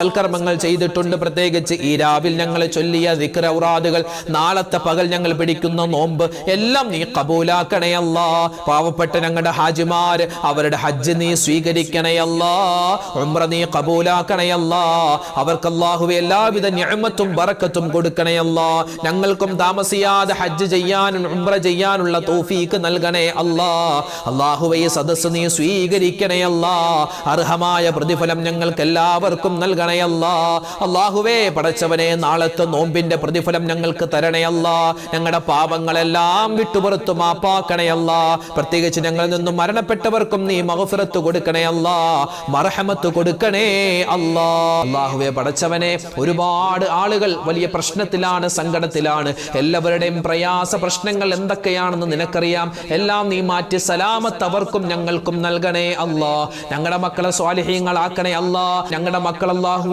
സൽക്കർമ്മങ്ങൾ ചെയ്തിട്ടുണ്ട്. പ്രത്യേകിച്ച് ഈ രാവിൽ ഞങ്ങൾ ചൊല്ലിയ ദിക്ർ ഔറാദുകൾ, നാളത്തെ പകൽ ഞങ്ങൾ പിടിക്കുന്ന നോമ്പ് എല്ലാം നീ കബൂലാക്കണേ അല്ലാ. പാവപ്പെട്ട ഞങ്ങളുടെ ഹാജിമാര് അവരുടെ ഹജ്ജ് നീ സ്വീകരിക്കണേ അല്ലാ. ഉംറ നീ കബൂലാക്കണേ അല്ലാ. അവർക്ക് അല്ലാഹുവേ എല്ലാവിധ നിഅമത്തും ബറക്കത്തും കൊടുക്കണേ അല്ലാ. ഞങ്ങൾക്കും താമസിയാതെ ഹജ്ജ് ചെയ്യാനും ഉംറ ചെയ്യാനുള്ള തൗഫീഖ് നൽകണേ അല്ലാ. അല്ലാഹുവേ സദസ്സ് നീ സ്വീകരിക്കണേ അല്ലാ. അർഹമായ പ്രതിഫലം ഞങ്ങൾക്ക് എല്ലാവർക്കും നൽകണേ അല്ലാ. അല്ലാഹുവേ പടച്ചവനെ നാളത്തെ നോമ്പിന്റെ പ്രതിഫലം ഞങ്ങൾക്ക് തരണേ അല്ലാ. ഞങ്ങളുടെ പാപങ്ങളെല്ലാം വിട്ടുപുറത്തു മാപ്പാക്കണേ അല്ലാ. പ്രത്യേകിച്ച് ഞങ്ങളിൽ നിന്നും മരണപ്പെട്ടവർക്കും നീ മഗ്ഫിറത്ത് കൊടുക്കണേ അല്ലാ, മർഹമത്ത് കൊടുക്കണേ അല്ലാ. അല്ലാഹുവേ പടച്ചവനെ ഒരുപാട് ആളുകൾ വലിയ പ്രശ്നത്തിലാണ്, സങ്കടത്തിലാണ്. എല്ലാവരുടെയും പ്രയാസ പ്രശ്നങ്ങൾ എന്തൊക്കെയാണെന്ന് നിനക്കറിയാം. എല്ലാം നീ മാറ്റി സലാമത്ത് അവർക്കും ഞങ്ങൾക്കും നൽകണേ അല്ലാ. ഞങ്ങളുടെ മക്കളെ സ്വാലിഹീങ്ങളാക്കണേ അല്ലാ. ഞങ്ങളുടെ മക്കൾ